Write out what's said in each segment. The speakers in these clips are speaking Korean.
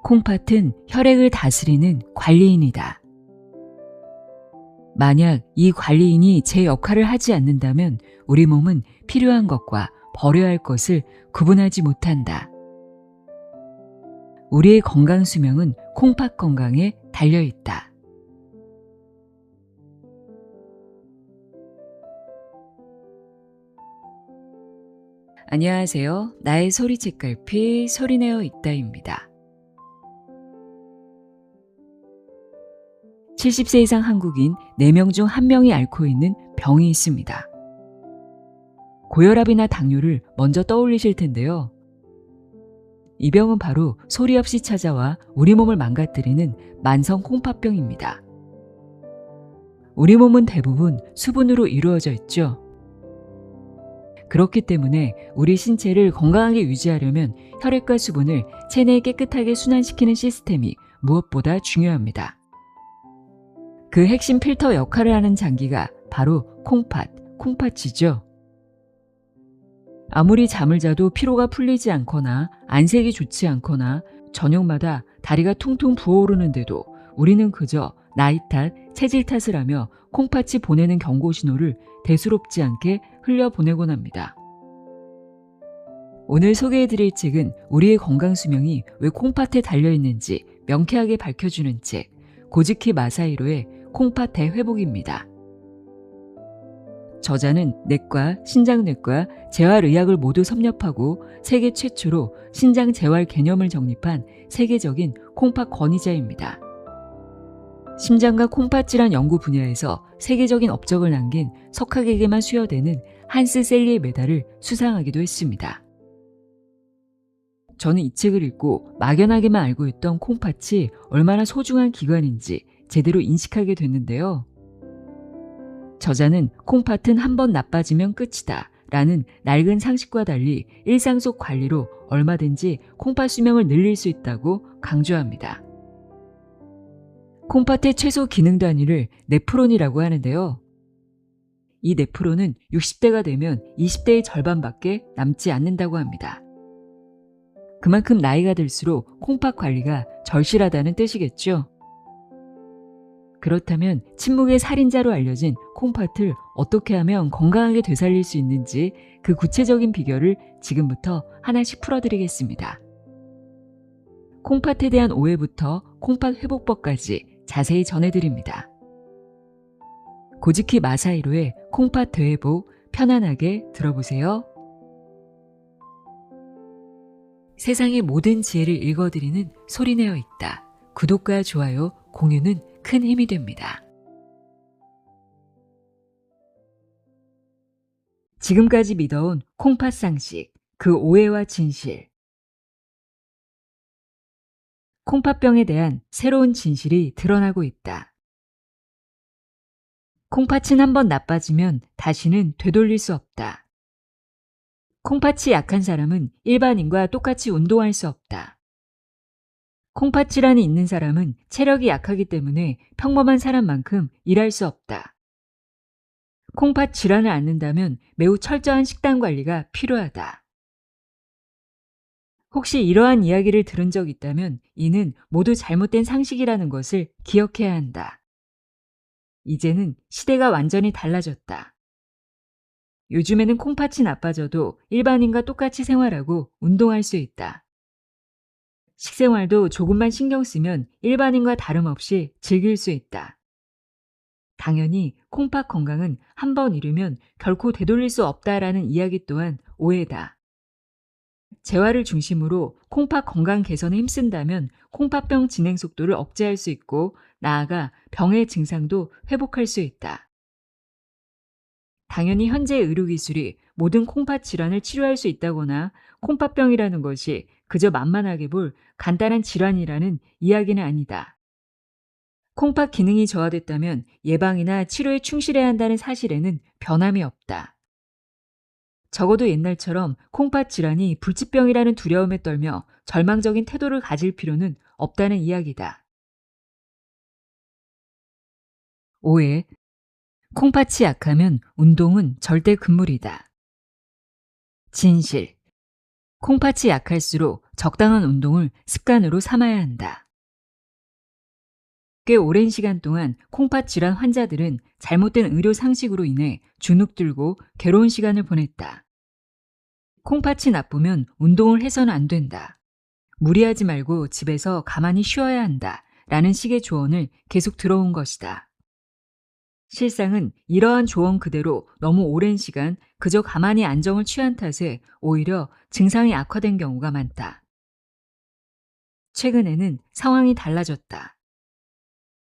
콩팥은 혈액을 다스리는 관리인이다. 만약 이 관리인이 제 역할을 하지 않는다면 우리 몸은 필요한 것과 버려야 할 것을 구분하지 못한다. 우리의 건강 수명은 콩팥 건강에 달려 있다. 안녕하세요. 나의 소리 책갈피 소리내어 있다입니다. 70세 이상 한국인 4명 중 1명이 앓고 있는 병이 있습니다. 고혈압이나 당뇨를 먼저 떠올리실 텐데요. 이 병은 바로 소리 없이 찾아와 우리 몸을 망가뜨리는 만성 콩팥병입니다. 우리 몸은 대부분 수분으로 이루어져 있죠. 그렇기 때문에 우리 신체를 건강하게 유지하려면 혈액과 수분을 체내에 깨끗하게 순환시키는 시스템이 무엇보다 중요합니다. 그 핵심 필터 역할을 하는 장기가 바로 콩팥이죠. 아무리 잠을 자도 피로가 풀리지 않거나 안색이 좋지 않거나 저녁마다 다리가 퉁퉁 부어오르는데도 우리는 그저 나이 탓, 체질 탓을 하며 콩팥이 보내는 경고 신호를 대수롭지 않게 흘려보내곤 합니다. 오늘 소개해드릴 책은 우리의 건강 수명이 왜 콩팥에 달려있는지 명쾌하게 밝혀주는 책, 고즈키 마사히로의 콩팥 대회복입니다. 저자는 내과, 신장내과, 재활의학을 모두 섭렵하고 세계 최초로 신장 재활 개념을 정립한 세계적인 콩팥 권위자입니다. 심장과 콩팥 질환 연구 분야에서 세계적인 업적을 남긴 석학에게만 수여되는 한스 셀리의 메달을 수상하기도 했습니다. 저는 이 책을 읽고 막연하게만 알고 있던 콩팥이 얼마나 소중한 기관인지 제대로 인식하게 됐는데요. 저자는 콩팥은 한번 나빠지면 끝이다 라는 낡은 상식과 달리 일상 속 관리로 얼마든지 콩팥 수명을 늘릴 수 있다고 강조합니다. 콩팥의 최소 기능 단위를 네프론이라고 하는데요. 이 네프론은 60대가 되면 20대의 절반밖에 남지 않는다고 합니다. 그만큼 나이가 들수록 콩팥 관리가 절실하다는 뜻이겠죠. 그렇다면 침묵의 살인자로 알려진 콩팥을 어떻게 하면 건강하게 되살릴 수 있는지 그 구체적인 비결을 지금부터 하나씩 풀어드리겠습니다. 콩팥에 대한 오해부터 콩팥 회복법까지 자세히 전해드립니다. 고즈키 마사히로의 콩팥 대회복 편안하게 들어보세요. 세상의 모든 지혜를 읽어드리는 소리내어 있다. 구독과 좋아요, 공유는 큰 힘이 됩니다. 지금까지 믿어온 콩팥 상식, 그 오해와 진실. 콩팥병에 대한 새로운 진실이 드러나고 있다. 콩팥은 한번 나빠지면 다시는 되돌릴 수 없다. 콩팥이 약한 사람은 일반인과 똑같이 운동할 수 없다. 콩팥 질환이 있는 사람은 체력이 약하기 때문에 평범한 사람만큼 일할 수 없다. 콩팥 질환을 앓는다면 매우 철저한 식단 관리가 필요하다. 혹시 이러한 이야기를 들은 적 있다면 이는 모두 잘못된 상식이라는 것을 기억해야 한다. 이제는 시대가 완전히 달라졌다. 요즘에는 콩팥이 나빠져도 일반인과 똑같이 생활하고 운동할 수 있다. 식생활도 조금만 신경 쓰면 일반인과 다름없이 즐길 수 있다. 당연히 콩팥 건강은 한 번 잃으면 결코 되돌릴 수 없다라는 이야기 또한 오해다. 재활을 중심으로 콩팥 건강 개선에 힘쓴다면 콩팥병 진행 속도를 억제할 수 있고 나아가 병의 증상도 회복할 수 있다. 당연히 현재 의료기술이 모든 콩팥 질환을 치료할 수 있다거나 콩팥병이라는 것이 그저 만만하게 볼 간단한 질환이라는 이야기는 아니다. 콩팥 기능이 저하됐다면 예방이나 치료에 충실해야 한다는 사실에는 변함이 없다. 적어도 옛날처럼 콩팥 질환이 불치병이라는 두려움에 떨며 절망적인 태도를 가질 필요는 없다는 이야기다. 오해. 콩팥이 약하면 운동은 절대 금물이다. 진실. 콩팥이 약할수록 적당한 운동을 습관으로 삼아야 한다. 꽤 오랜 시간 동안 콩팥 질환 환자들은 잘못된 의료 상식으로 인해 주눅들고 괴로운 시간을 보냈다. 콩팥이 나쁘면 운동을 해서는 안 된다. 무리하지 말고 집에서 가만히 쉬어야 한다. 라는 식의 조언을 계속 들어온 것이다. 실상은 이러한 조언 그대로 너무 오랜 시간 그저 가만히 안정을 취한 탓에 오히려 증상이 악화된 경우가 많다. 최근에는 상황이 달라졌다.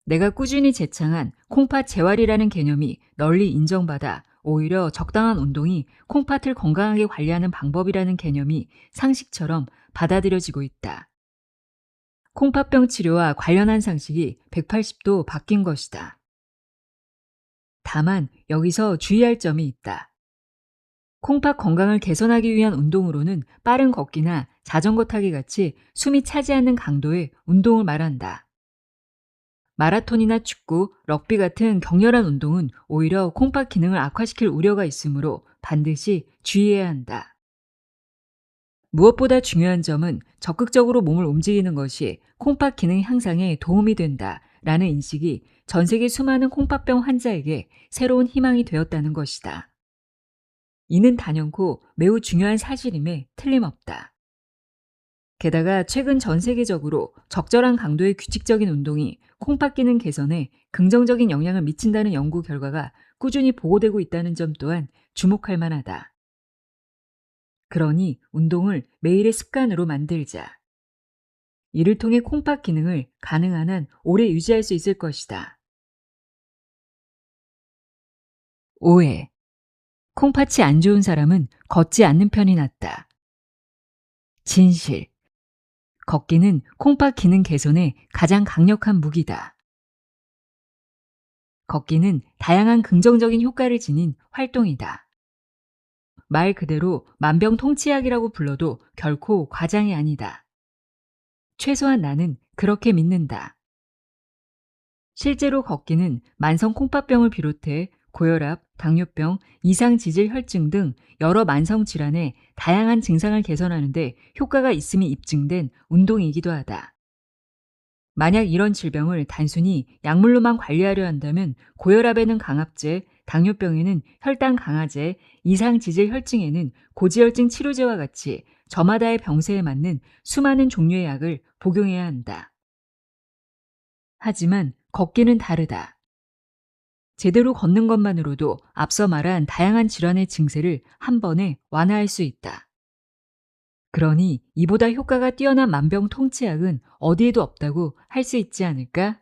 내가 꾸준히 제창한 콩팥 재활이라는 개념이 널리 인정받아 오히려 적당한 운동이 콩팥을 건강하게 관리하는 방법이라는 개념이 상식처럼 받아들여지고 있다. 콩팥병 치료와 관련한 상식이 180도 바뀐 것이다. 다만 여기서 주의할 점이 있다. 콩팥 건강을 개선하기 위한 운동으로는 빠른 걷기나 자전거 타기 같이 숨이 차지 않는 강도의 운동을 말한다. 마라톤이나 축구, 럭비 같은 격렬한 운동은 오히려 콩팥 기능을 악화시킬 우려가 있으므로 반드시 주의해야 한다. 무엇보다 중요한 점은 적극적으로 몸을 움직이는 것이 콩팥 기능 향상에 도움이 된다라는 인식이 전 세계 수많은 콩팥병 환자에게 새로운 희망이 되었다는 것이다. 이는 단연코 매우 중요한 사실임에 틀림없다. 게다가 최근 전 세계적으로 적절한 강도의 규칙적인 운동이 콩팥 기능 개선에 긍정적인 영향을 미친다는 연구 결과가 꾸준히 보고되고 있다는 점 또한 주목할 만하다. 그러니 운동을 매일의 습관으로 만들자. 이를 통해 콩팥 기능을 가능한 한 오래 유지할 수 있을 것이다. 오해. 콩팥이 안 좋은 사람은 걷지 않는 편이 낫다. 진실. 걷기는 콩팥 기능 개선에 가장 강력한 무기다. 걷기는 다양한 긍정적인 효과를 지닌 활동이다. 말 그대로 만병통치약이라고 불러도 결코 과장이 아니다. 최소한 나는 그렇게 믿는다. 실제로 걷기는 만성 콩팥병을 비롯해 고혈압, 당뇨병, 이상지질혈증 등 여러 만성 질환의 다양한 증상을 개선하는 데 효과가 있음이 입증된 운동이기도 하다. 만약 이런 질병을 단순히 약물로만 관리하려 한다면 고혈압에는 강압제, 당뇨병에는 혈당 강화제, 이상지질혈증에는 고지혈증 치료제와 같이 저마다의 병세에 맞는 수많은 종류의 약을 복용해야 한다. 하지만 걷기는 다르다. 제대로 걷는 것만으로도 앞서 말한 다양한 질환의 증세를 한 번에 완화할 수 있다. 그러니 이보다 효과가 뛰어난 만병통치약은 어디에도 없다고 할 수 있지 않을까?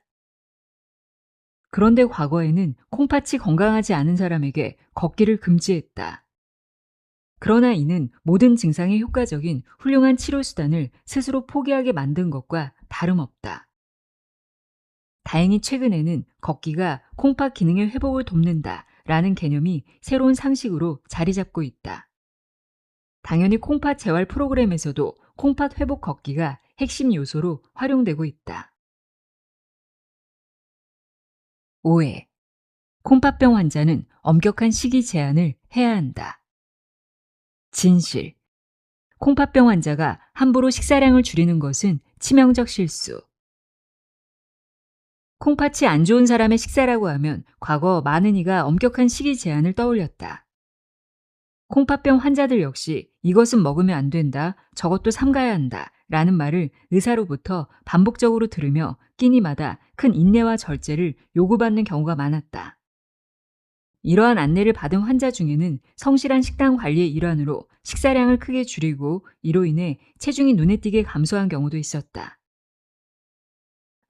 그런데 과거에는 콩팥이 건강하지 않은 사람에게 걷기를 금지했다. 그러나 이는 모든 증상에 효과적인 훌륭한 치료 수단을 스스로 포기하게 만든 것과 다름없다. 다행히 최근에는 걷기가 콩팥 기능의 회복을 돕는다라는 개념이 새로운 상식으로 자리 잡고 있다. 당연히 콩팥 재활 프로그램에서도 콩팥 회복 걷기가 핵심 요소로 활용되고 있다. 오해. 콩팥병 환자는 엄격한 식이 제한을 해야 한다. 진실. 콩팥병 환자가 함부로 식사량을 줄이는 것은 치명적 실수. 콩팥이 안 좋은 사람의 식사라고 하면 과거 많은 이가 엄격한 식이 제한을 떠올렸다. 콩팥병 환자들 역시 이것은 먹으면 안 된다, 저것도 삼가야 한다 라는 말을 의사로부터 반복적으로 들으며 끼니마다 큰 인내와 절제를 요구받는 경우가 많았다. 이러한 안내를 받은 환자 중에는 성실한 식단 관리의 일환으로 식사량을 크게 줄이고 이로 인해 체중이 눈에 띄게 감소한 경우도 있었다.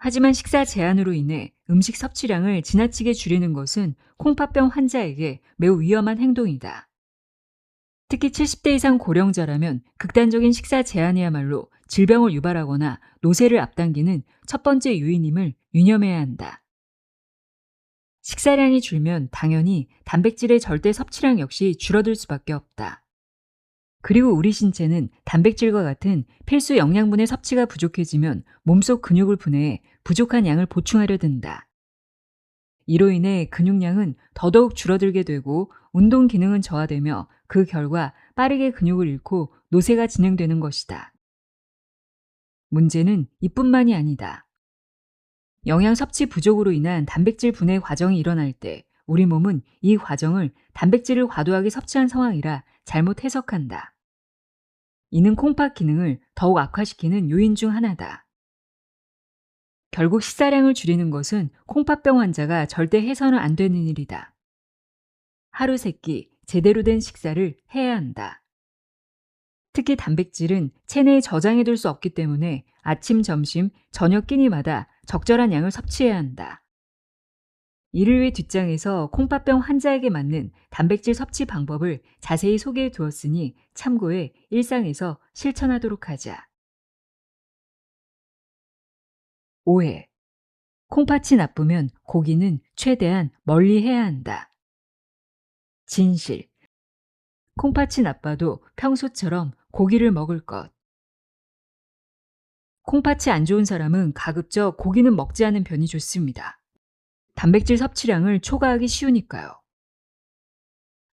하지만 식사 제한으로 인해 음식 섭취량을 지나치게 줄이는 것은 콩팥병 환자에게 매우 위험한 행동이다. 특히 70대 이상 고령자라면 극단적인 식사 제한이야말로 질병을 유발하거나 노쇠를 앞당기는 첫 번째 요인임을 유념해야 한다. 식사량이 줄면 당연히 단백질의 절대 섭취량 역시 줄어들 수밖에 없다. 그리고 우리 신체는 단백질과 같은 필수 영양분의 섭취가 부족해지면 몸속 근육을 분해해 부족한 양을 보충하려 든다. 이로 인해 근육량은 더더욱 줄어들게 되고 운동 기능은 저하되며 그 결과 빠르게 근육을 잃고 노쇠가 진행되는 것이다. 문제는 이뿐만이 아니다. 영양 섭취 부족으로 인한 단백질 분해 과정이 일어날 때 우리 몸은 이 과정을 단백질을 과도하게 섭취한 상황이라 잘못 해석한다. 이는 콩팥 기능을 더욱 악화시키는 요인 중 하나다. 결국 식사량을 줄이는 것은 콩팥병 환자가 절대 해서는 안 되는 일이다. 하루 3끼 제대로 된 식사를 해야 한다. 특히 단백질은 체내에 저장해둘 수 없기 때문에 아침, 점심, 저녁 끼니마다 적절한 양을 섭취해야 한다. 이를 위해 뒷장에서 콩팥병 환자에게 맞는 단백질 섭취 방법을 자세히 소개해 두었으니 참고해 일상에서 실천하도록 하자. 오해. 콩팥이 나쁘면 고기는 최대한 멀리 해야 한다. 진실. 콩팥이 나빠도 평소처럼 고기를 먹을 것. 콩팥이 안 좋은 사람은 가급적 고기는 먹지 않는 편이 좋습니다. 단백질 섭취량을 초과하기 쉬우니까요.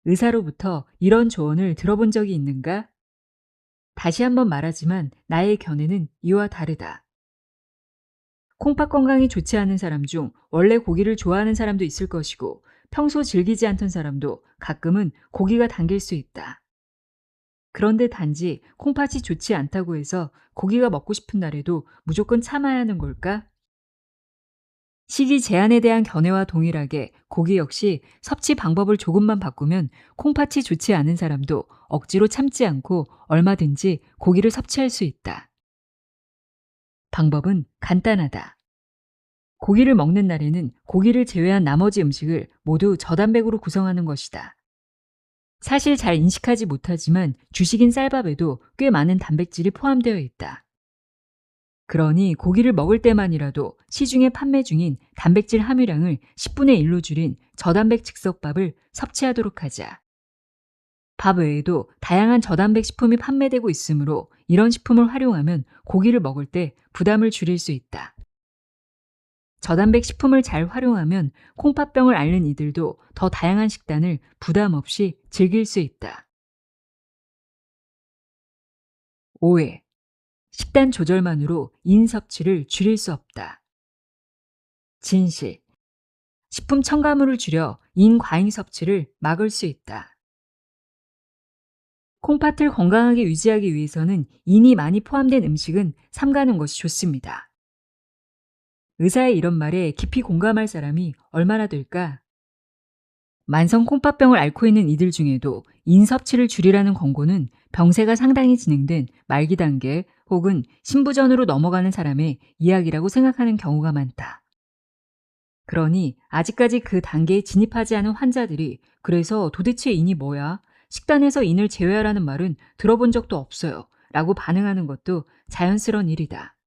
의사로부터 이런 조언을 들어본 적이 있는가? 다시 한번 말하지만 나의 견해는 이와 다르다. 콩팥 건강이 좋지 않은 사람 중 원래 고기를 좋아하는 사람도 있을 것이고 평소 즐기지 않던 사람도 가끔은 고기가 당길 수 있다. 그런데 단지 콩팥이 좋지 않다고 해서 고기가 먹고 싶은 날에도 무조건 참아야 하는 걸까? 식이 제한에 대한 견해와 동일하게 고기 역시 섭취 방법을 조금만 바꾸면 콩팥이 좋지 않은 사람도 억지로 참지 않고 얼마든지 고기를 섭취할 수 있다. 방법은 간단하다. 고기를 먹는 날에는 고기를 제외한 나머지 음식을 모두 저단백으로 구성하는 것이다. 사실 잘 인식하지 못하지만 주식인 쌀밥에도 꽤 많은 단백질이 포함되어 있다. 그러니 고기를 먹을 때만이라도 시중에 판매 중인 단백질 함유량을 10분의 1로 줄인 저단백 즉석밥을 섭취하도록 하자. 밥 외에도 다양한 저단백 식품이 판매되고 있으므로 이런 식품을 활용하면 고기를 먹을 때 부담을 줄일 수 있다. 저단백 식품을 잘 활용하면 콩팥병을 앓는 이들도 더 다양한 식단을 부담 없이 즐길 수 있다. 오해. 식단 조절만으로 인 섭취를 줄일 수 없다. 진실. 식품 첨가물을 줄여 인 과잉 섭취를 막을 수 있다. 콩팥을 건강하게 유지하기 위해서는 인이 많이 포함된 음식은 삼가는 것이 좋습니다. 의사의 이런 말에 깊이 공감할 사람이 얼마나 될까? 만성 콩팥병을 앓고 있는 이들 중에도 인 섭취를 줄이라는 권고는 병세가 상당히 진행된 말기 단계 혹은 신부전으로 넘어가는 사람의 이야기라고 생각하는 경우가 많다. 그러니 아직까지 그 단계에 진입하지 않은 환자들이 그래서 도대체 인이 뭐야? 식단에서 인을 제외하라는 말은 들어본 적도 없어요. 라고 반응하는 것도 자연스러운 일이다.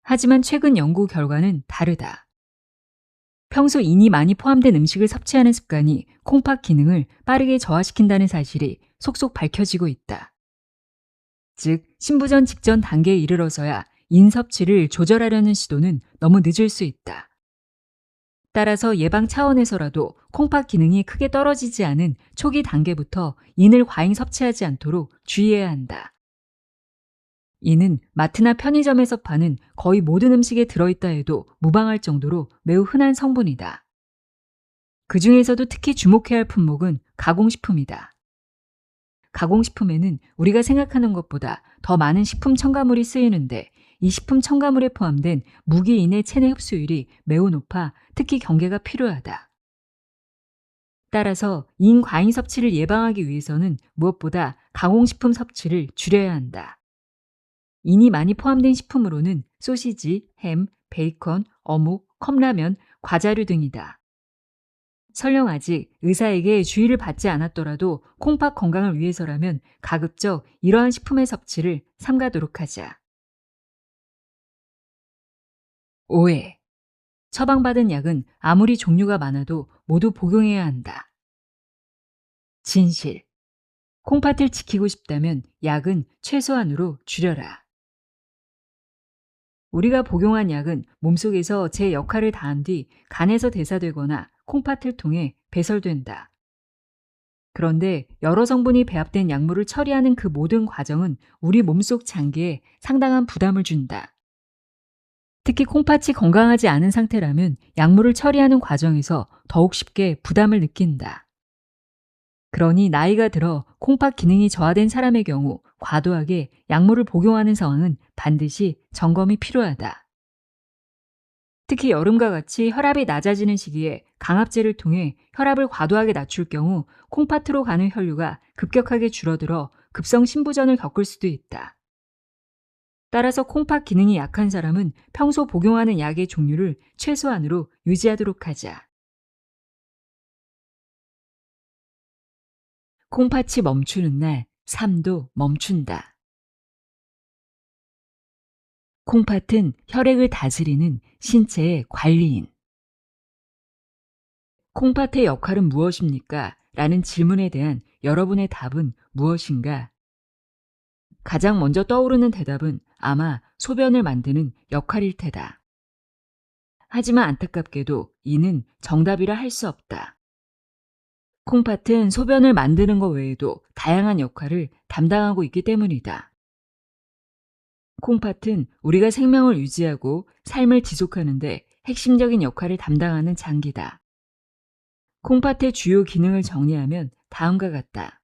하지만 최근 연구 결과는 다르다. 평소 인이 많이 포함된 음식을 섭취하는 습관이 콩팥 기능을 빠르게 저하시킨다는 사실이 속속 밝혀지고 있다. 즉, 신부전 직전 단계에 이르러서야 인 섭취를 조절하려는 시도는 너무 늦을 수 있다. 따라서 예방 차원에서라도 콩팥 기능이 크게 떨어지지 않은 초기 단계부터 인을 과잉 섭취하지 않도록 주의해야 한다. 이는 마트나 편의점에서 파는 거의 모든 음식에 들어있다 해도 무방할 정도로 매우 흔한 성분이다. 그 중에서도 특히 주목해야 할 품목은 가공식품이다. 가공식품에는 우리가 생각하는 것보다 더 많은 식품 첨가물이 쓰이는데 이 식품 첨가물에 포함된 무기인의 체내 흡수율이 매우 높아 특히 경계가 필요하다. 따라서 인 과잉 섭취를 예방하기 위해서는 무엇보다 가공식품 섭취를 줄여야 한다. 인이 많이 포함된 식품으로는 소시지, 햄, 베이컨, 어묵, 컵라면, 과자류 등이다. 설령 아직 의사에게 주의를 받지 않았더라도 콩팥 건강을 위해서라면 가급적 이러한 식품의 섭취를 삼가도록 하자. 오해. 처방받은 약은 아무리 종류가 많아도 모두 복용해야 한다. 진실. 콩팥을 지키고 싶다면 약은 최소한으로 줄여라. 우리가 복용한 약은 몸속에서 제 역할을 다한 뒤 간에서 대사되거나 콩팥을 통해 배설된다. 그런데 여러 성분이 배합된 약물을 처리하는 그 모든 과정은 우리 몸속 장기에 상당한 부담을 준다. 특히 콩팥이 건강하지 않은 상태라면 약물을 처리하는 과정에서 더욱 쉽게 부담을 느낀다. 그러니 나이가 들어 콩팥 기능이 저하된 사람의 경우 과도하게 약물을 복용하는 상황은 반드시 점검이 필요하다. 특히 여름과 같이 혈압이 낮아지는 시기에 강압제를 통해 혈압을 과도하게 낮출 경우 콩팥으로 가는 혈류가 급격하게 줄어들어 급성 신부전을 겪을 수도 있다. 따라서 콩팥 기능이 약한 사람은 평소 복용하는 약의 종류를 최소한으로 유지하도록 하자. 콩팥이 멈추는 날 삶도 멈춘다. 콩팥은 혈액을 다스리는 신체의 관리인. 콩팥의 역할은 무엇입니까? 라는 질문에 대한 여러분의 답은 무엇인가? 가장 먼저 떠오르는 대답은 아마 소변을 만드는 역할일 테다. 하지만 안타깝게도 이는 정답이라 할 수 없다. 콩팥은 소변을 만드는 것 외에도 다양한 역할을 담당하고 있기 때문이다. 콩팥은 우리가 생명을 유지하고 삶을 지속하는데 핵심적인 역할을 담당하는 장기다. 콩팥의 주요 기능을 정리하면 다음과 같다.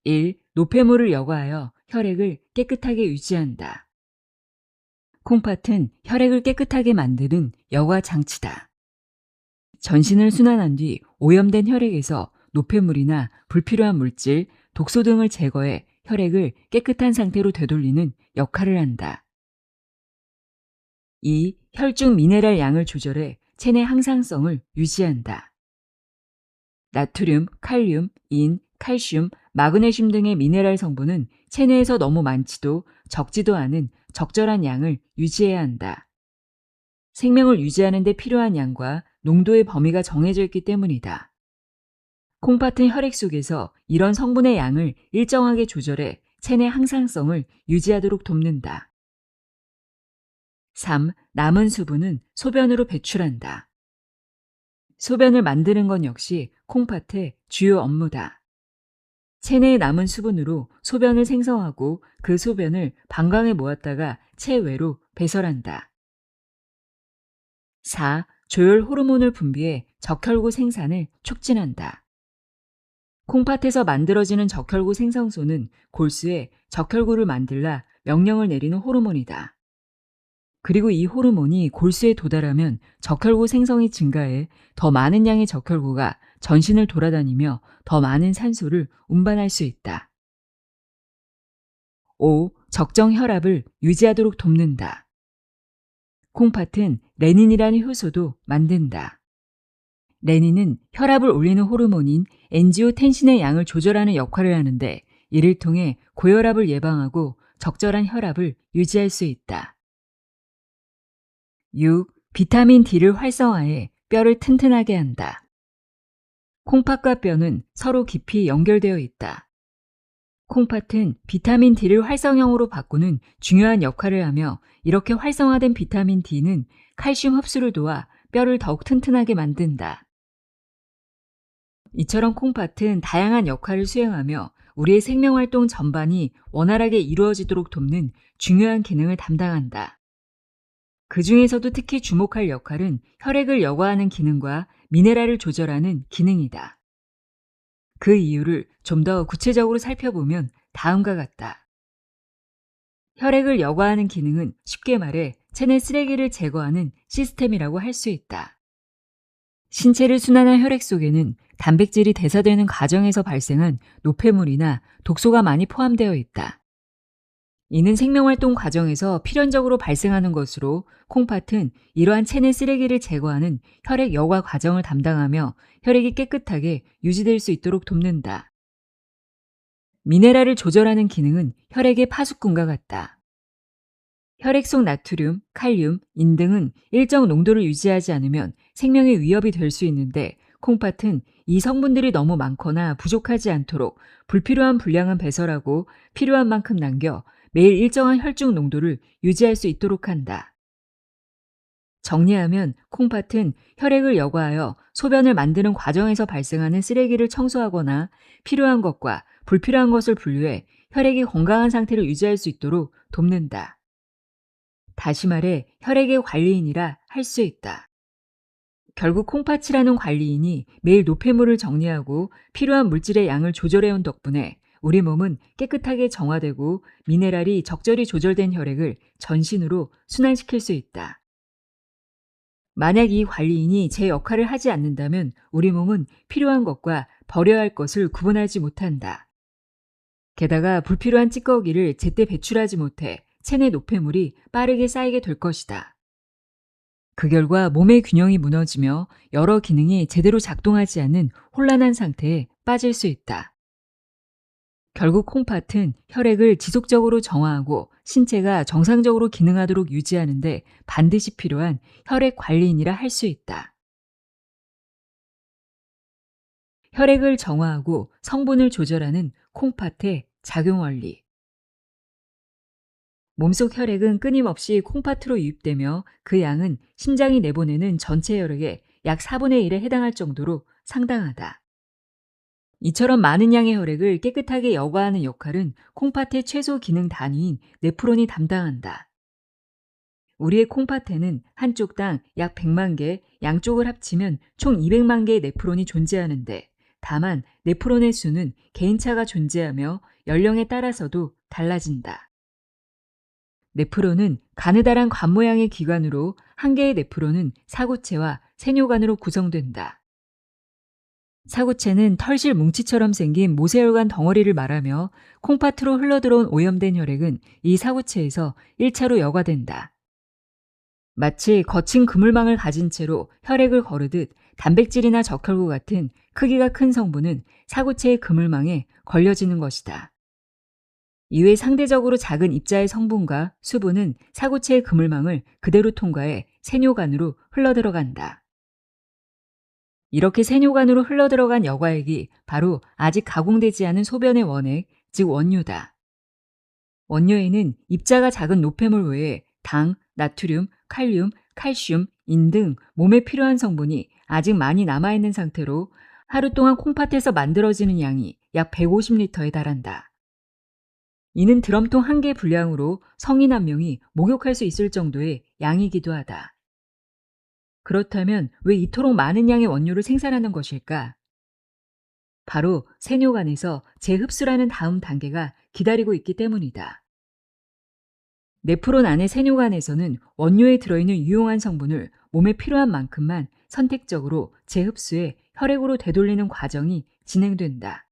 1. 노폐물을 여과하여 혈액을 깨끗하게 유지한다. 콩팥은 혈액을 깨끗하게 만드는 여과 장치다. 전신을 순환한 뒤 오염된 혈액에서 노폐물이나 불필요한 물질, 독소 등을 제거해 혈액을 깨끗한 상태로 되돌리는 역할을 한다. 2. 혈중 미네랄 양을 조절해 체내 항상성을 유지한다. 나트륨, 칼륨, 인, 칼슘, 마그네슘 등의 미네랄 성분은 체내에서 너무 많지도 적지도 않은 적절한 양을 유지해야 한다. 생명을 유지하는 데 필요한 양과 농도의 범위가 정해져 있기 때문이다. 콩팥은 혈액 속에서 이런 성분의 양을 일정하게 조절해 체내 항상성을 유지하도록 돕는다. 3. 남은 수분은 소변으로 배출한다. 소변을 만드는 건 역시 콩팥의 주요 업무다. 체내에 남은 수분으로 소변을 생성하고 그 소변을 방광에 모았다가 체외로 배설한다. 4. 조혈 호르몬을 분비해 적혈구 생산을 촉진한다. 콩팥에서 만들어지는 적혈구 생성소는 골수에 적혈구를 만들라 명령을 내리는 호르몬이다. 그리고 이 호르몬이 골수에 도달하면 적혈구 생성이 증가해 더 많은 양의 적혈구가 전신을 돌아다니며 더 많은 산소를 운반할 수 있다. 5. 적정 혈압을 유지하도록 돕는다. 콩팥은 레닌이라는 효소도 만든다. 레닌은 혈압을 올리는 호르몬인 엔지오텐신의 양을 조절하는 역할을 하는데 이를 통해 고혈압을 예방하고 적절한 혈압을 유지할 수 있다. 6. 비타민 D를 활성화해 뼈를 튼튼하게 한다. 콩팥과 뼈는 서로 깊이 연결되어 있다. 콩팥은 비타민 D를 활성형으로 바꾸는 중요한 역할을 하며 이렇게 활성화된 비타민 D는 칼슘 흡수를 도와 뼈를 더욱 튼튼하게 만든다. 이처럼 콩팥은 다양한 역할을 수행하며 우리의 생명활동 전반이 원활하게 이루어지도록 돕는 중요한 기능을 담당한다. 그 중에서도 특히 주목할 역할은 혈액을 여과하는 기능과 미네랄을 조절하는 기능이다. 그 이유를 좀 더 구체적으로 살펴보면 다음과 같다. 혈액을 여과하는 기능은 쉽게 말해 체내 쓰레기를 제거하는 시스템이라고 할 수 있다. 신체를 순환한 혈액 속에는 단백질이 대사되는 과정에서 발생한 노폐물이나 독소가 많이 포함되어 있다. 이는 생명활동 과정에서 필연적으로 발생하는 것으로 콩팥은 이러한 체내 쓰레기를 제거하는 혈액 여과 과정을 담당하며 혈액이 깨끗하게 유지될 수 있도록 돕는다. 미네랄을 조절하는 기능은 혈액의 파수꾼과 같다. 혈액 속 나트륨, 칼륨, 인 등은 일정 농도를 유지하지 않으면 생명에 위협이 될 수 있는데 콩팥은 이 성분들이 너무 많거나 부족하지 않도록 불필요한 분량은 배설하고 필요한 만큼 남겨 매일 일정한 혈중 농도를 유지할 수 있도록 한다. 정리하면 콩팥은 혈액을 여과하여 소변을 만드는 과정에서 발생하는 쓰레기를 청소하거나 필요한 것과 불필요한 것을 분류해 혈액이 건강한 상태를 유지할 수 있도록 돕는다. 다시 말해 혈액의 관리인이라 할 수 있다. 결국 콩팥이라는 관리인이 매일 노폐물을 정리하고 필요한 물질의 양을 조절해온 덕분에 우리 몸은 깨끗하게 정화되고 미네랄이 적절히 조절된 혈액을 전신으로 순환시킬 수 있다. 만약 이 관리인이 제 역할을 하지 않는다면 우리 몸은 필요한 것과 버려야 할 것을 구분하지 못한다. 게다가 불필요한 찌꺼기를 제때 배출하지 못해 체내 노폐물이 빠르게 쌓이게 될 것이다. 그 결과 몸의 균형이 무너지며 여러 기능이 제대로 작동하지 않는 혼란한 상태에 빠질 수 있다. 결국 콩팥은 혈액을 지속적으로 정화하고 신체가 정상적으로 기능하도록 유지하는데 반드시 필요한 혈액 관리인이라 할 수 있다. 혈액을 정화하고 성분을 조절하는 콩팥의 작용 원리. 몸속 혈액은 끊임없이 콩팥으로 유입되며 그 양은 심장이 내보내는 전체 혈액의 약 4분의 1에 해당할 정도로 상당하다. 이처럼 많은 양의 혈액을 깨끗하게 여과하는 역할은 콩팥의 최소 기능 단위인 네프론이 담당한다. 우리의 콩팥에는 한쪽당 약 100만 개, 양쪽을 합치면 총 200만 개의 네프론이 존재하는데 다만 네프론의 수는 개인차가 존재하며 연령에 따라서도 달라진다. 네프론은 가느다란 관 모양의 기관으로 한 개의 네프론은 사구체와 세뇨관으로 구성된다. 사구체는 털실 뭉치처럼 생긴 모세혈관 덩어리를 말하며 콩팥으로 흘러들어온 오염된 혈액은 이 사구체에서 1차로 여과된다. 마치 거친 그물망을 가진 채로 혈액을 거르듯 단백질이나 적혈구 같은 크기가 큰 성분은 사구체의 그물망에 걸려지는 것이다. 이외 상대적으로 작은 입자의 성분과 수분은 사구체의 그물망을 그대로 통과해 세뇨관으로 흘러들어간다. 이렇게 세뇨관으로 흘러들어간 여과액이 바로 아직 가공되지 않은 소변의 원액, 즉 원료다. 원료에는 입자가 작은 노폐물 외에 당, 나트륨, 칼륨, 칼슘, 인 등 몸에 필요한 성분이 아직 많이 남아있는 상태로 하루 동안 콩팥에서 만들어지는 양이 약 150리터에 달한다. 이는 드럼통 한 개 분량으로 성인 한 명이 목욕할 수 있을 정도의 양이기도 하다. 그렇다면 왜 이토록 많은 양의 원료를 생산하는 것일까? 바로 세뇨관에서 재흡수라는 다음 단계가 기다리고 있기 때문이다. 네프론 안의 세뇨관에서는 원료에 들어있는 유용한 성분을 몸에 필요한 만큼만 선택적으로 재흡수해 혈액으로 되돌리는 과정이 진행된다.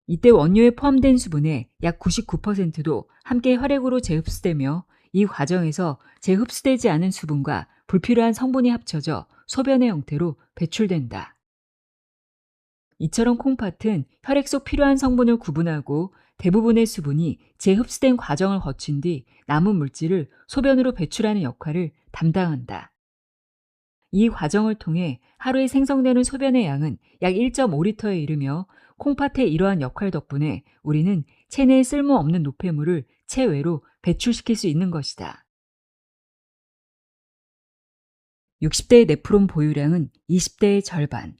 이때 원료에 포함된 수분의 약 99%도 함께 혈액으로 재흡수되며 이 과정에서 재흡수되지 않은 수분과 불필요한 성분이 합쳐져 소변의 형태로 배출된다. 이처럼 콩팥은 혈액 속 필요한 성분을 구분하고 대부분의 수분이 재흡수된 과정을 거친 뒤 남은 물질을 소변으로 배출하는 역할을 담당한다. 이 과정을 통해 하루에 생성되는 소변의 양은 약 1.5리터에 이르며 콩팥의 이러한 역할 덕분에 우리는 체내에 쓸모없는 노폐물을 체외로 배출시킬 수 있는 것이다. 60대의 네프론 보유량은 20대의 절반.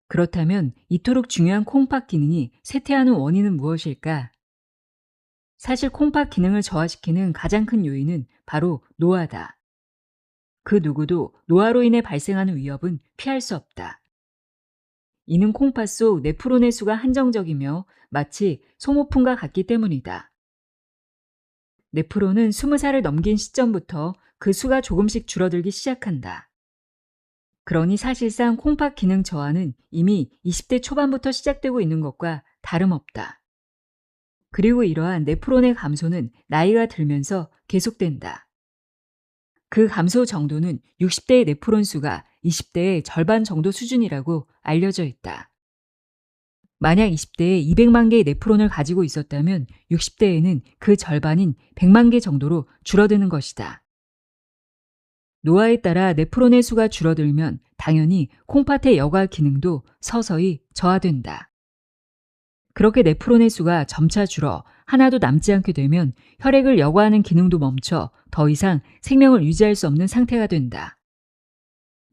그렇다면 이토록 중요한 콩팥 기능이 쇠퇴하는 원인은 무엇일까? 사실 콩팥 기능을 저하시키는 가장 큰 요인은 바로 노화다. 그 누구도 노화로 인해 발생하는 위협은 피할 수 없다. 이는 콩팥 속 네프론의 수가 한정적이며 마치 소모품과 같기 때문이다. 네프론은 20살을 넘긴 시점부터 그 수가 조금씩 줄어들기 시작한다. 그러니 사실상 콩팥 기능 저하는 이미 20대 초반부터 시작되고 있는 것과 다름없다. 그리고 이러한 네프론의 감소는 나이가 들면서 계속된다. 그 감소 정도는 60대의 네프론 수가 20대의 절반 정도 수준이라고 알려져 있다. 만약 20대에 200만 개의 네프론을 가지고 있었다면 60대에는 그 절반인 100만 개 정도로 줄어드는 것이다. 노화에 따라 네프론의 수가 줄어들면 당연히 콩팥의 여과 기능도 서서히 저하된다. 그렇게 네프론의 수가 점차 줄어 하나도 남지 않게 되면 혈액을 여과하는 기능도 멈춰 더 이상 생명을 유지할 수 없는 상태가 된다.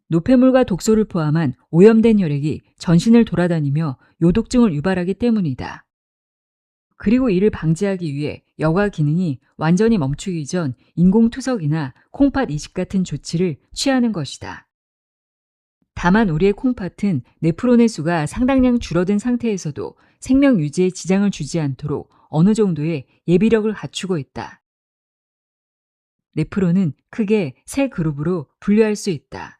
노폐물과 독소를 포함한 오염된 혈액이 전신을 돌아다니며 요독증을 유발하기 때문이다. 그리고 이를 방지하기 위해 여과 기능이 완전히 멈추기 전 인공투석이나 콩팥 이식 같은 조치를 취하는 것이다. 다만 우리의 콩팥은 네프론의 수가 상당량 줄어든 상태에서도 생명 유지에 지장을 주지 않도록 어느 정도의 예비력을 갖추고 있다. 네프론은 크게 세 그룹으로 분류할 수 있다.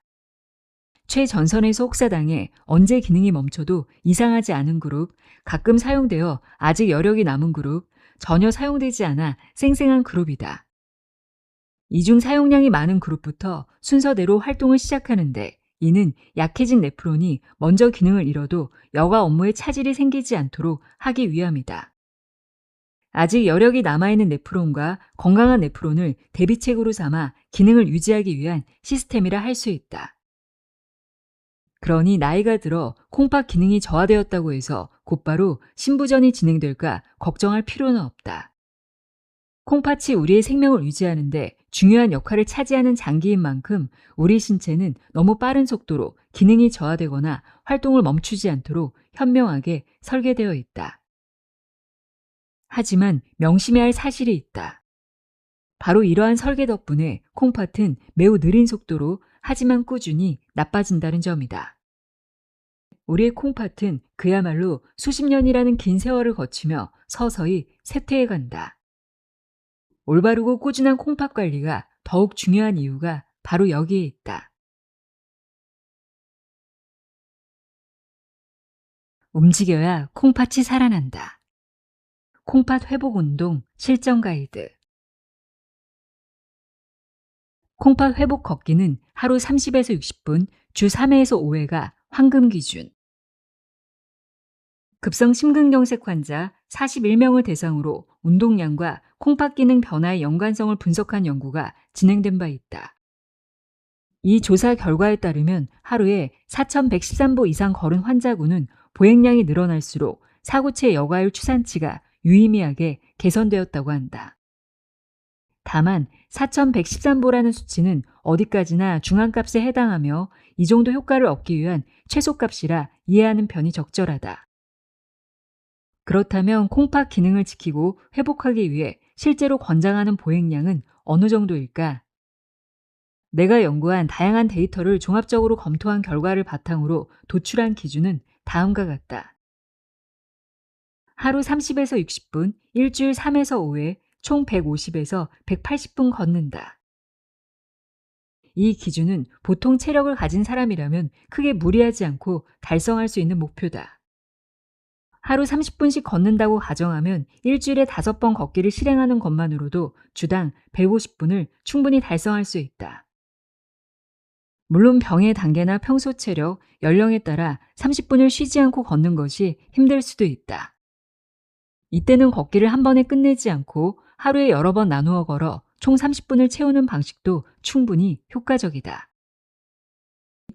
최전선에서 혹사당해 언제 기능이 멈춰도 이상하지 않은 그룹, 가끔 사용되어 아직 여력이 남은 그룹, 전혀 사용되지 않아 쌩쌩한 그룹이다. 이중 사용량이 많은 그룹부터 순서대로 활동을 시작하는데 이는 약해진 네프론이 먼저 기능을 잃어도 여과 업무에 차질이 생기지 않도록 하기 위함이다. 아직 여력이 남아있는 네프론과 건강한 네프론을 대비책으로 삼아 기능을 유지하기 위한 시스템이라 할 수 있다. 그러니 나이가 들어 콩팥 기능이 저하되었다고 해서 곧바로 신부전이 진행될까 걱정할 필요는 없다. 콩팥이 우리의 생명을 유지하는데 중요한 역할을 차지하는 장기인 만큼 우리 신체는 너무 빠른 속도로 기능이 저하되거나 활동을 멈추지 않도록 현명하게 설계되어 있다. 하지만 명심해야 할 사실이 있다. 바로 이러한 설계 덕분에 콩팥은 매우 느린 속도로 하지만 꾸준히 나빠진다는 점이다. 우리의 콩팥은 그야말로 수십 년이라는 긴 세월을 거치며 서서히 쇠퇴해 간다. 올바르고 꾸준한 콩팥 관리가 더욱 중요한 이유가 바로 여기에 있다. 움직여야 콩팥이 살아난다. 콩팥 회복 운동 실전 가이드. 콩팥 회복 걷기는 하루 30에서 60분, 주 3회에서 5회가 황금 기준. 급성 심근경색 환자 41명을 대상으로 운동량과 콩팥 기능 변화의 연관성을 분석한 연구가 진행된 바 있다. 이 조사 결과에 따르면 하루에 4,113보 이상 걸은 환자군은 보행량이 늘어날수록 사고체 여과율 추산치가 유의미하게 개선되었다고 한다. 다만 4,113보라는 수치는 어디까지나 중앙값에 해당하며 이 정도 효과를 얻기 위한 최소값이라 이해하는 편이 적절하다. 그렇다면 콩팥 기능을 지키고 회복하기 위해 실제로 권장하는 보행량은 어느 정도일까? 내가 연구한 다양한 데이터를 종합적으로 검토한 결과를 바탕으로 도출한 기준은 다음과 같다. 하루 30에서 60분, 일주일 3에서 5회, 총 150에서 180분 걷는다. 이 기준은 보통 체력을 가진 사람이라면 크게 무리하지 않고 달성할 수 있는 목표다. 하루 30분씩 걷는다고 가정하면 일주일에 5번 걷기를 실행하는 것만으로도 주당 150분을 충분히 달성할 수 있다. 물론 병의 단계나 평소 체력, 연령에 따라 30분을 쉬지 않고 걷는 것이 힘들 수도 있다. 이때는 걷기를 한 번에 끝내지 않고 하루에 여러 번 나누어 걸어 총 30분을 채우는 방식도 충분히 효과적이다.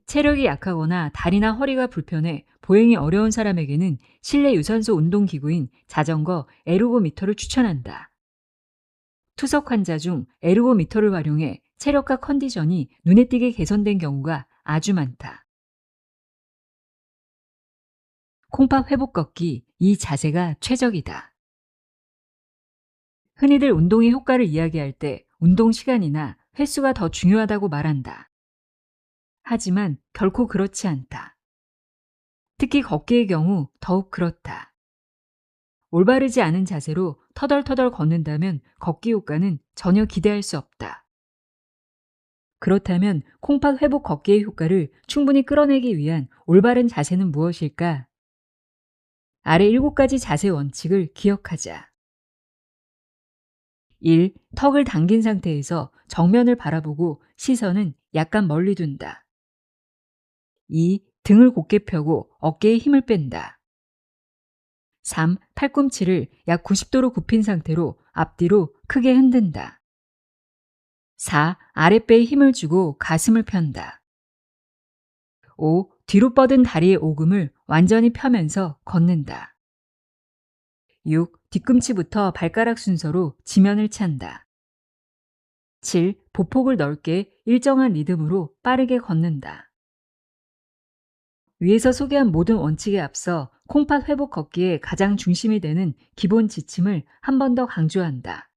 체력이 약하거나 다리나 허리가 불편해 보행이 어려운 사람에게는 실내 유산소 운동기구인 자전거 에르고미터를 추천한다. 투석 환자 중 에르고미터를 활용해 체력과 컨디션이 눈에 띄게 개선된 경우가 아주 많다. 콩팥 회복 걷기, 이 자세가 최적이다. 흔히들 운동의 효과를 이야기할 때 운동 시간이나 횟수가 더 중요하다고 말한다. 하지만 결코 그렇지 않다. 특히 걷기의 경우 더욱 그렇다. 올바르지 않은 자세로 터덜터덜 걷는다면 걷기 효과는 전혀 기대할 수 없다. 그렇다면 콩팥 회복 걷기의 효과를 충분히 끌어내기 위한 올바른 자세는 무엇일까? 아래 7가지 자세 원칙을 기억하자. 1. 턱을 당긴 상태에서 정면을 바라보고 시선은 약간 멀리 둔다. 2. 등을 곧게 펴고 어깨에 힘을 뺀다. 3. 팔꿈치를 약 90도로 굽힌 상태로 앞뒤로 크게 흔든다. 4. 아랫배에 힘을 주고 가슴을 편다. 5. 뒤로 뻗은 다리의 오금을 완전히 펴면서 걷는다. 6. 뒤꿈치부터 발가락 순서로 지면을 찬다. 7. 보폭을 넓게 일정한 리듬으로 빠르게 걷는다. 위에서 소개한 모든 원칙에 앞서 콩팥 회복 걷기의 가장 중심이 되는 기본 지침을 한 번 더 강조한다.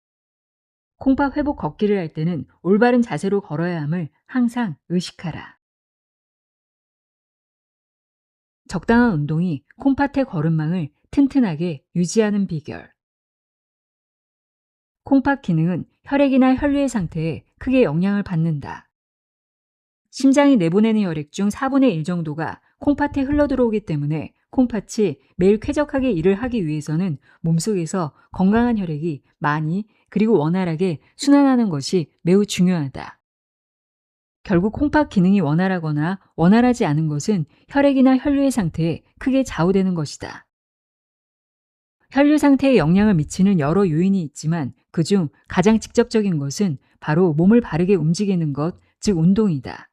콩팥 회복 걷기를 할 때는 올바른 자세로 걸어야 함을 항상 의식하라. 적당한 운동이 콩팥의 걸음망을 튼튼하게 유지하는 비결. 콩팥 기능은 혈액이나 혈류의 상태에 크게 영향을 받는다. 심장이 내보내는 혈액 중 4분의 1 정도가 콩팥에 흘러들어오기 때문에 콩팥이 매일 쾌적하게 일을 하기 위해서는 몸속에서 건강한 혈액이 많이 그리고 원활하게 순환하는 것이 매우 중요하다. 결국 콩팥 기능이 원활하거나 원활하지 않은 것은 혈액이나 혈류의 상태에 크게 좌우되는 것이다. 혈류 상태에 영향을 미치는 여러 요인이 있지만 그중 가장 직접적인 것은 바로 몸을 바르게 움직이는 것, 즉 운동이다.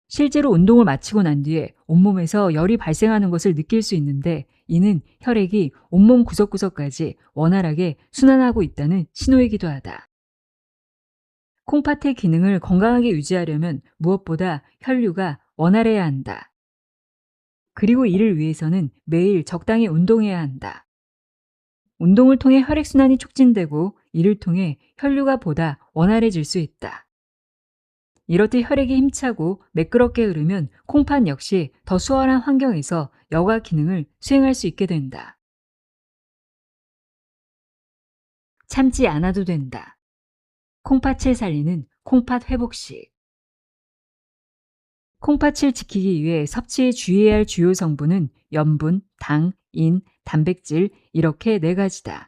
실제로 운동을 마치고 난 뒤에 온몸에서 열이 발생하는 것을 느낄 수 있는데 이는 혈액이 온몸 구석구석까지 원활하게 순환하고 있다는 신호이기도 하다. 콩팥의 기능을 건강하게 유지하려면 무엇보다 혈류가 원활해야 한다. 그리고 이를 위해서는 매일 적당히 운동해야 한다. 운동을 통해 혈액순환이 촉진되고 이를 통해 혈류가 보다 원활해질 수 있다. 이렇듯 혈액이 힘차고 매끄럽게 흐르면 콩팥 역시 더 수월한 환경에서 여가 기능을 수행할 수 있게 된다. 참지 않아도 된다. 콩팥을 살리는 콩팥 회복식. 콩팥을 지키기 위해 섭취에 주의해야 할 주요 성분은 염분, 당, 인, 단백질 이렇게 4가지다.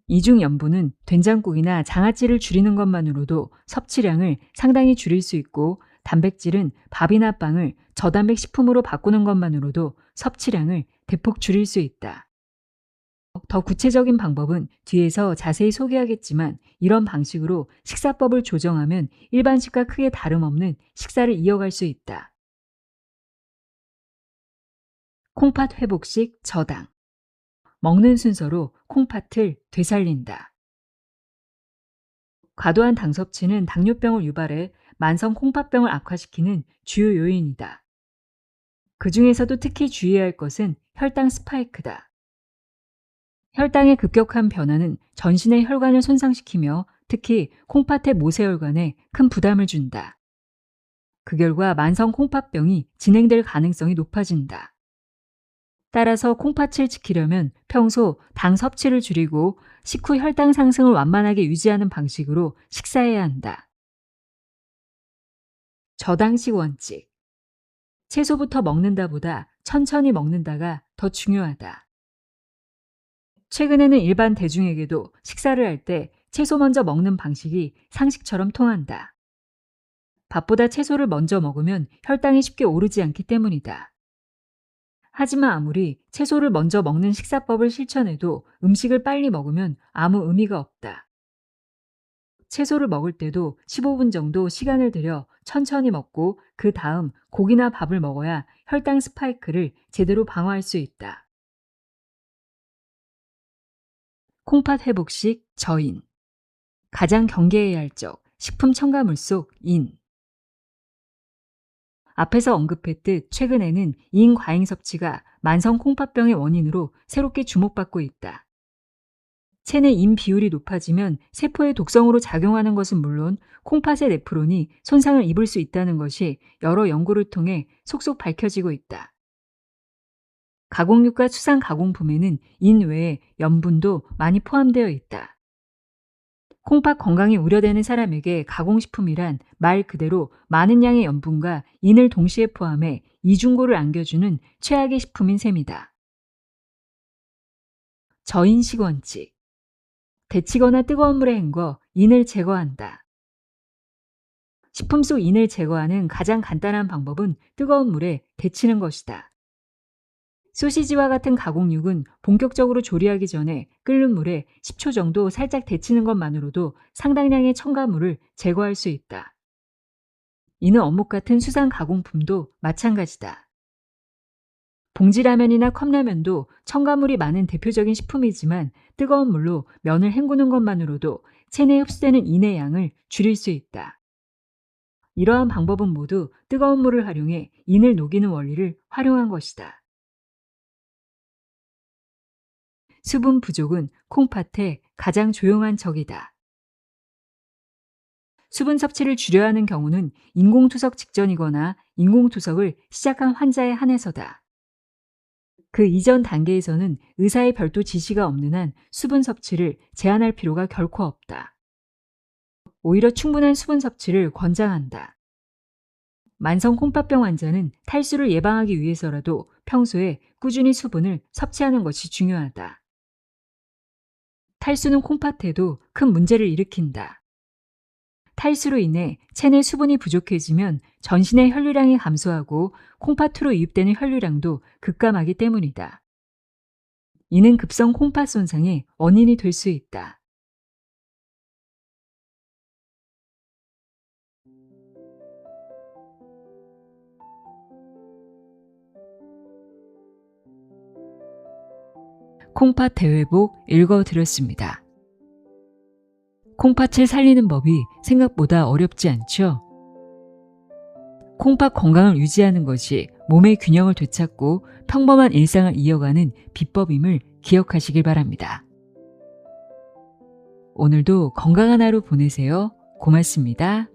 이중 염분은 된장국이나 장아찌를 줄이는 것만으로도 섭취량을 상당히 줄일 수 있고 단백질은 밥이나 빵을 저단백 식품으로 바꾸는 것만으로도 섭취량을 대폭 줄일 수 있다. 더 구체적인 방법은 뒤에서 자세히 소개하겠지만 이런 방식으로 식사법을 조정하면 일반식과 크게 다름없는 식사를 이어갈 수 있다. 콩팥 회복식 저당. 먹는 순서로 콩팥을 되살린다. 과도한 당 섭취는 당뇨병을 유발해 만성 콩팥병을 악화시키는 주요 요인이다. 그 중에서도 특히 주의해야 할 것은 혈당 스파이크다. 혈당의 급격한 변화는 전신의 혈관을 손상시키며 특히 콩팥의 모세혈관에 큰 부담을 준다. 그 결과 만성 콩팥병이 진행될 가능성이 높아진다. 따라서 콩팥을 지키려면 평소 당 섭취를 줄이고 식후 혈당 상승을 완만하게 유지하는 방식으로 식사해야 한다. 저당식 원칙. 채소부터 먹는다보다 천천히 먹는다가 더 중요하다. 최근에는 일반 대중에게도 식사를 할 때 채소 먼저 먹는 방식이 상식처럼 통한다. 밥보다 채소를 먼저 먹으면 혈당이 쉽게 오르지 않기 때문이다. 하지만 아무리 채소를 먼저 먹는 식사법을 실천해도 음식을 빨리 먹으면 아무 의미가 없다. 채소를 먹을 때도 15분 정도 시간을 들여 천천히 먹고 그 다음 고기나 밥을 먹어야 혈당 스파이크를 제대로 방어할 수 있다. 콩팥 회복식 저인. 가장 경계해야 할 적, 식품 첨가물 속 인. 앞에서 언급했듯 최근에는 인 과잉 섭취가 만성 콩팥병의 원인으로 새롭게 주목받고 있다. 체내 인 비율이 높아지면 세포의 독성으로 작용하는 것은 물론 콩팥의 네프론이 손상을 입을 수 있다는 것이 여러 연구를 통해 속속 밝혀지고 있다. 가공육과 수산 가공품에는 인 외에 염분도 많이 포함되어 있다. 콩팥 건강이 우려되는 사람에게 가공식품이란 말 그대로 많은 양의 염분과 인을 동시에 포함해 이중고를 안겨주는 최악의 식품인 셈이다. 저인식 원칙. 데치거나 뜨거운 물에 헹궈 인을 제거한다. 식품 속 인을 제거하는 가장 간단한 방법은 뜨거운 물에 데치는 것이다. 소시지와 같은 가공육은 본격적으로 조리하기 전에 끓는 물에 10초 정도 살짝 데치는 것만으로도 상당량의 첨가물을 제거할 수 있다. 이는 어묵 같은 수산 가공품도 마찬가지다. 봉지라면이나 컵라면도 첨가물이 많은 대표적인 식품이지만 뜨거운 물로 면을 헹구는 것만으로도 체내에 흡수되는 인의 양을 줄일 수 있다. 이러한 방법은 모두 뜨거운 물을 활용해 인을 녹이는 원리를 활용한 것이다. 수분 부족은 콩팥의 가장 조용한 적이다. 수분 섭취를 줄여야 하는 경우는 인공투석 직전이거나 인공투석을 시작한 환자에 한해서다. 그 이전 단계에서는 의사의 별도 지시가 없는 한 수분 섭취를 제한할 필요가 결코 없다. 오히려 충분한 수분 섭취를 권장한다. 만성 콩팥병 환자는 탈수를 예방하기 위해서라도 평소에 꾸준히 수분을 섭취하는 것이 중요하다. 탈수는 콩팥에도 큰 문제를 일으킨다. 탈수로 인해 체내 수분이 부족해지면 전신의 혈류량이 감소하고 콩팥으로 유입되는 혈류량도 급감하기 때문이다. 이는 급성 콩팥 손상의 원인이 될 수 있다. 콩팥 대회복 읽어드렸습니다. 콩팥을 살리는 법이 생각보다 어렵지 않죠? 콩팥 건강을 유지하는 것이 몸의 균형을 되찾고 평범한 일상을 이어가는 비법임을 기억하시길 바랍니다. 오늘도 건강한 하루 보내세요. 고맙습니다.